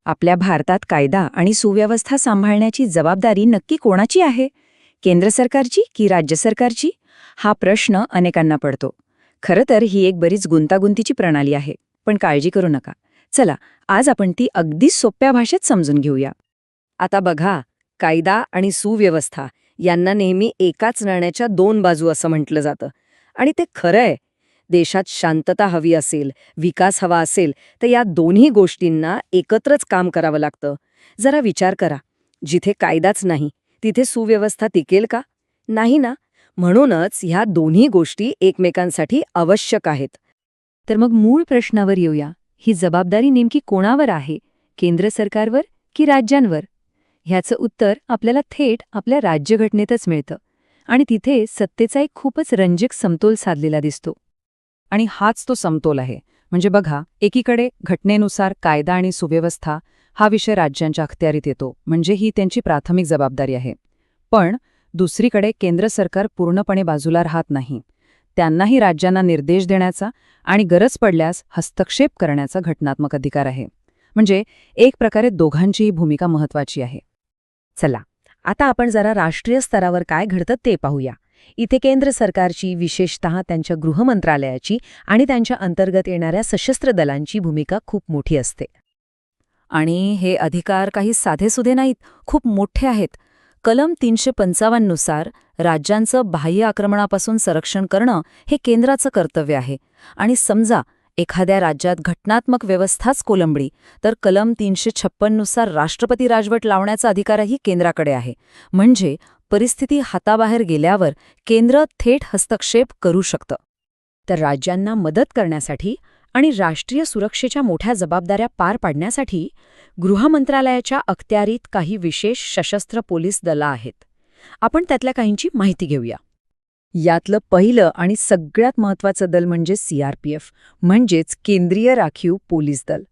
आपल्या भारतात कायदा आणि सुव्यवस्था सांभाळण्याची जबाबदारी नक्की कोणाची आहे? केंद्र सरकारची की राज्य सरकारची? हा प्रश्न अनेकांना पडतो. खरं तर ही एक बरीच गुंतागुंतीची प्रणाली आहे, पण काळजी करू नका. चला, आज आपण ती अगदी सोप्या भाषेत समजून घेऊया. आता बघा, कायदा आणि सुव्यवस्था यांना नेहमी एकाच नाण्याच्या दोन बाजू असं म्हटलं जातं. आणि ते खरं आहे. देशात शांतता हवी असेल, विकास हवा असेल, तर या दोन्ही गोष्टींना एकत्रच काम करावं लागतं. जरा विचार करा, जिथे कायदाच नाही तिथे सुव्यवस्था टिकेल का? नाही ना. म्हणूनच ह्या दोन्ही गोष्टी एकमेकांसाठी आवश्यक आहेत. तर मग मूळ प्रश्नावर येऊया. ही जबाबदारी नेमकी कोणावर आहे? केंद्र सरकारवर की राज्यांवर? ह्याचं उत्तर आपल्याला थेट आपल्या राज्यघटनेतच मिळतं. आणि तिथे सत्तेचा एक खूपच रंजक समतोल साधलेला दिसतो. आणि हाच तो समतोल आहे. म्हणजे बघा, एकीकडे घटनेनुसार कायदा आणि सुव्यवस्था हा विषय राज्यांच्या अखत्यारीत येतो, म्हणजे ही त्यांची प्राथमिक जबाबदारी आहे. पण दुसरीकडे केंद्र सरकार पूर्णपणे बाजूला राहत नाही. त्यांनाही राज्यांना निर्देश देण्याचा आणि गरज पडल्यास हस्तक्षेप करण्याचा घटनात्मक अधिकार आहे. म्हणजे एक प्रकारे दोघांचीही भूमिका महत्त्वाची आहे. चला, आता आपण जरा राष्ट्रीय स्तरावर काय घडतं ते पाहूया. इथे केंद्र सरकारची, विशेषतः त्यांच्या गृहमंत्रालयाची आणि त्यांच्या अंतर्गत येणाऱ्या सशस्त्र दलांची भूमिका खूप मोठी असते. आणि हे अधिकार काही साधेसुधे नाहीत, खूप मोठे आहेत. कलम 355 नुसार राज्यांचं बाह्य आक्रमणापासून संरक्षण करणं हे केंद्राचं कर्तव्य आहे. आणि समजा एखाद्या राज्यात घटनात्मक व्यवस्थाच कोलंबली, तर कलम 356 नुसार राष्ट्रपती राजवट लावण्याचा अधिकारही केंद्राकडे आहे. म्हणजे परिस्थिती हाताबाहेर गेल्यावर केंद्र थेट हस्तक्षेप करू शकतं. तर राज्यांना मदत करण्यासाठी आणि राष्ट्रीय सुरक्षेच्या मोठ्या जबाबदाऱ्या पार पाडण्यासाठी गृहमंत्रालयाच्या अखत्यारीत काही विशेष सशस्त्र पोलीस दलं आहेत. आपण त्यातल्या काहींची माहिती घेऊया. यातलं पहिलं आणि सगळ्यात महत्त्वाचं दल म्हणजे CRPF, म्हणजेच केंद्रीय राखीव पोलीस दल.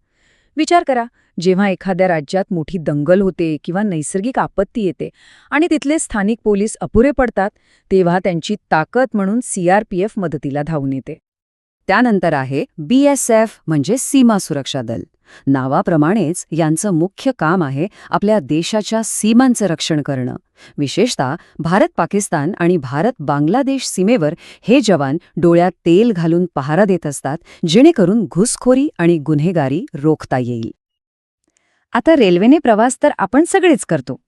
विचार करा, जेव्हा एखाद्या राज्यात मोठी दंगल होते किंवा नैसर्गिक आपत्ती येते आणि तिथले स्थानिक पोलीस अपुरे पडतात, तेव्हा त्यांची ताकद म्हणून CRPF मदतीला धावून येते. त्यानंतर आहे BSF म्हणजे सीमा सुरक्षा दल. नावाप्रमाणेच यांचं मुख्य काम आहे आपल्या देशाच्या सीमांचं रक्षण करणं. विशेषतः भारत-पाकिस्तान आणि भारत-बांगलादेश सीमेवर हे जवान डोळ्यात तेल घालून पहारा देत असतात, जेणेकरून घुसखोरी आणि गुन्हेगारी रोखता येईल. आता रेल्वेने प्रवास तर आपण सगळेच करतो.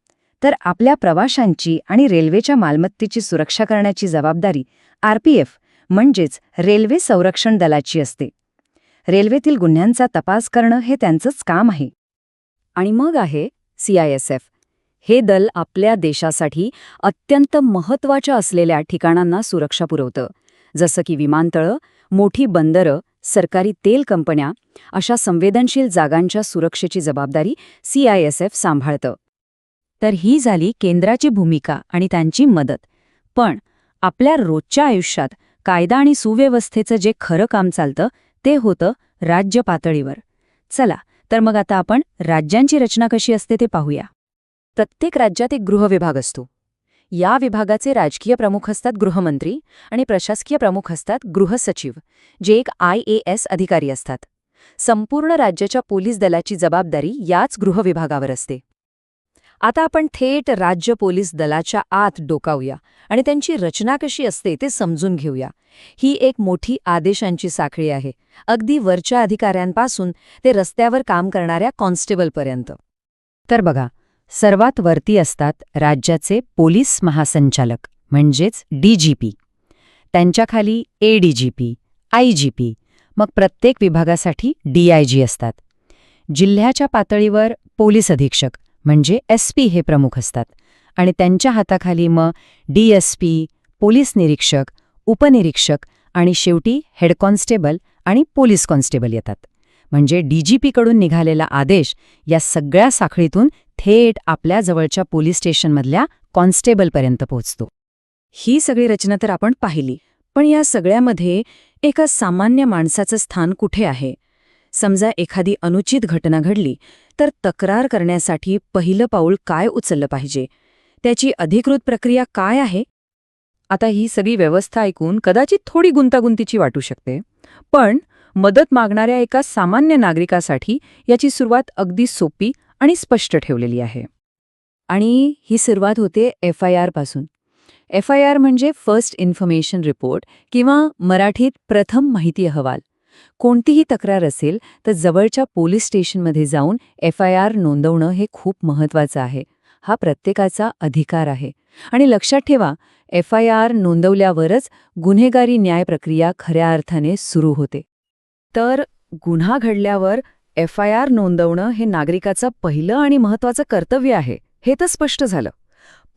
तर आपल्या प्रवाशांची आणि रेल्वेच्या मालमत्तेची सुरक्षा करण्याची जबाबदारी RPF म्हणजेच रेल्वे संरक्षण दलाची असते. रेल्वेतील गुन्ह्यांचा तपास करणं हे त्यांचंच काम आहे. आणि मग आहे CISF. हे दल आपल्या देशासाठी अत्यंत महत्त्वाच्या असलेल्या ठिकाणांना सुरक्षा पुरवतं. जसं की विमानतळं, मोठी बंदरं, सरकारी तेल कंपन्या, अशा संवेदनशील जागांच्या सुरक्षेची जबाबदारी CISF सांभाळतं. तर ही झाली केंद्राची भूमिका आणि त्यांची मदत. पण आपल्या रोजच्या आयुष्यात कायदा आणि सुव्यवस्थेचं जे खरं काम चालतं ते होतं राज्य पातळीवर. चला, तर मग आता आपण राज्यांची रचना कशी असते ते पाहूया. प्रत्येक राज्यात एक गृहविभाग असतो. या विभागाचे राजकीय प्रमुख असतात गृहमंत्री आणि प्रशासकीय प्रमुख असतात गृहसचिव, जे एक IAS अधिकारी असतात. संपूर्ण राज्याच्या पोलीस दलाची जबाबदारी याच गृहविभागावर असते. आता आपण थेट राज्य पोलीस दलाच्या आत डोकावूया आणि त्यांची रचना कशी असते ते समजून घेऊया. ही एक मोठी आदेशांची साखळी आहे, अगदी वरच्या अधिकाऱ्यांपासून ते रस्त्यावर काम करणाऱ्या कॉन्स्टेबलपर्यंत. तर बघा, सर्वात वरती असतात राज्याचे पोलीस महासंचालक म्हणजेच DGP. त्यांच्याखाली ADGP, IGP, मग प्रत्येक विभागासाठी DIG असतात. जिल्ह्याच्या पातळीवर पोलीस अधीक्षक म्हणजे SP हे प्रमुख असतात आणि त्यांच्या हाताखाली मग DSP, पोलीस निरीक्षक, उपनिरीक्षक आणि शेवटी हेड कॉन्स्टेबल आणि पोलीस कॉन्स्टेबल येतात. म्हणजे DGP कडून निघालेला आदेश या सगळ्या साखळीतून थेट आपल्या जवळच्या पोलीस स्टेशनमधल्या कॉन्स्टेबलपर्यंत पोहोचतो. ही सगळी रचना तर आपण पाहिली, पण या सगळ्यामध्ये एका सामान्य माणसाचं स्थान कुठे आहे? समजा एखादी अनुचित घटना घडली, तर तक्रार करण्यासाठी पहिलं पाऊल काय उचललं पाहिजे? त्याची अधिकृत प्रक्रिया काय आहे? आता ही सगळी व्यवस्था ऐकून कदाचित थोडी गुंतागुंतीची वाटू शकते, पण मदत मागणाऱ्या एका सामान्य नागरिकासाठी याची सुरुवात अगदी सोपी आणि स्पष्ट ठेवलेली आहे. आणि ही सुरुवात होते FIR पासून. FIR म्हणजे फर्स्ट इन्फॉर्मेशन रिपोर्ट किंवा मराठीत प्रथम माहिती अहवाल. कोणतीही तक्रार असेल तर जवळच्या पोलीस स्टेशनमध्ये जाऊन FIR नोंदवणं हे खूप महत्त्वाचं आहे. हा प्रत्येकाचा अधिकार आहे. आणि लक्षात ठेवा, FIR नोंदवल्यावरच गुन्हेगारी न्याय प्रक्रिया खऱ्या अर्थाने सुरू होते. तर गुन्हा घडल्यावर FIR नोंदवणं हे नागरिकाचं पहिलं आणि महत्त्वाचं कर्तव्य आहे, हे तर स्पष्ट झालं.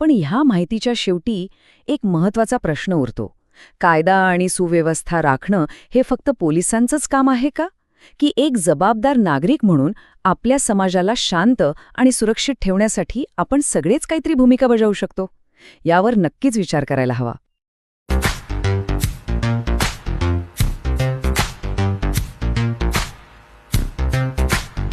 पण ह्या माहितीच्या शेवटी एक महत्त्वाचा प्रश्न उरतो. कायदा आणि सुव्यवस्था राखणं हे फक्त पोलिसांचंच काम आहे का? की एक जबाबदार नागरिक म्हणून आपल्या समाजाला शांत आणि सुरक्षित ठेवण्यासाठी आपण सगळेच काहीतरी भूमिका बजावू शकतो? यावर नक्कीच विचार करायला हवा.